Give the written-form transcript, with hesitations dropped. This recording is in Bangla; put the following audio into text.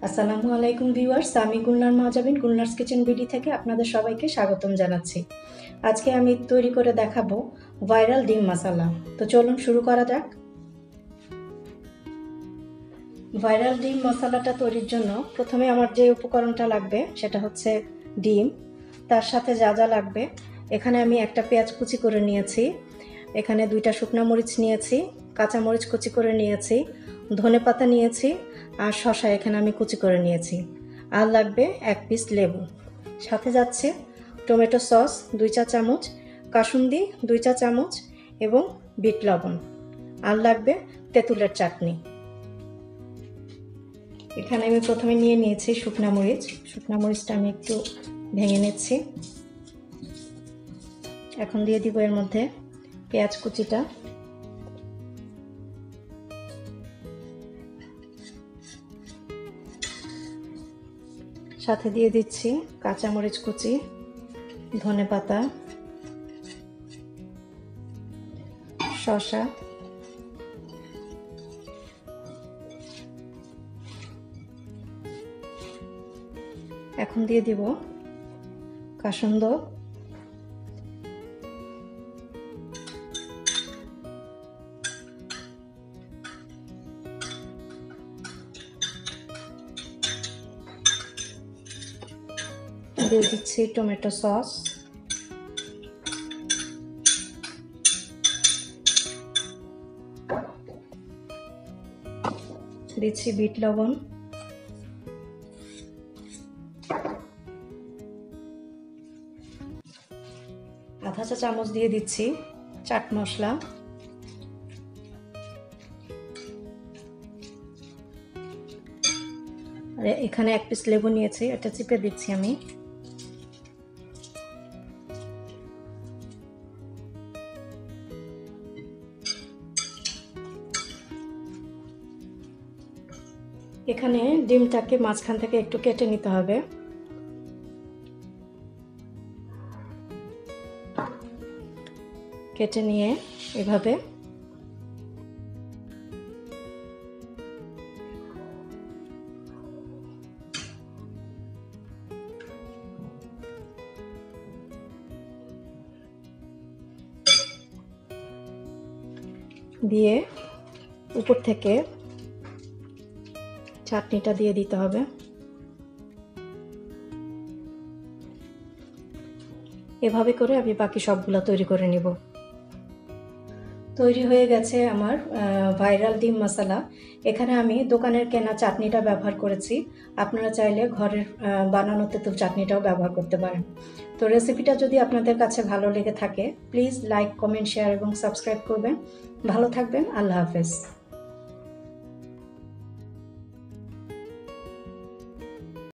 আসসালামু আলাইকুম ভিউয়ার্স, আমি গুলনার মাহজাবিন গুলনার্স কিচেন বিডি থেকে আপনাদের সবাইকে স্বাগতম জানাচ্ছি। আজকে আমি তৈরি করে দেখাবো ভাইরাল ডিম মশলা। তো চলুন শুরু করা যাক। ভাইরাল ডিম মশলাটা তৈরির জন্য প্রথমে আমার যে উপকরণটা লাগবে সেটা হচ্ছে ডিম। তার সাথে যা যা লাগবে, এখানে আমি একটা পেঁয়াজ কুচি করে নিয়েছি, এখানে 2টা শুকনো মরিচ নিয়েছি, কাঁচা মরিচ কুচি করে নিয়েছি, ধনেপাতা নিয়েছি, আর শসা এখানে আমি কুচি করে নিয়েছি। আর লাগবে 1 পিস লেবু। সাথে যাচ্ছে টমেটো সস 2 চা চামচ, কাসুন্দি 2 চা চামচ এবং বিট লবণ। আর লাগবে তেঁতুলের চাটনি। এখানে আমি প্রথমে নিয়ে নিয়েছি শুকনো মরিচ। শুকনো মরিচটা আমি একটু ভেঙে নিচ্ছি। এখন দিয়ে দিব এর মধ্যে পেঁয়াজ কুচিটা, সাথে দিয়ে দিচ্ছি কাঁচা মরিচ কুচি, ধনেপাতা, শসা, এখন দিয়ে দিব কাসুন্দ, দিয়ে দিচ্ছি টমেটো সস, দিচ্ছি বিট লবণ, আধা চা চামচ দিয়ে দিচ্ছি চাট মশলা, আর এখানে 1 পিস লেবু নিয়েছি, এটা চিপে দিচ্ছি আমি। এখানে ডিমটাকে মাঝখান থেকে একটু কেটে নিতে হবে। কেটে নিয়ে এভাবে দিয়ে উপর থেকে চাটনিটা দিয়ে দিতে হবে। এভাবে করে আমি বাকি সবগুলো তৈরি করে নিব। তৈরি হয়ে গেছে আমার ভাইরাল ডিম মশলা। এখানে আমি দোকানের কেনা চাটনিটা ব্যবহার করেছি, আপনারা চাইলে ঘরের বানানো তেঁতুল চাটনিটাও ব্যবহার করতে পারেন। তো রেসিপিটা যদি আপনাদের কাছে ভালো লেগে থাকে, প্লিজ লাইক, কমেন্ট, শেয়ার এবং সাবস্ক্রাইব করবেন। ভালো থাকবেন। আল্লাহ হাফেজ।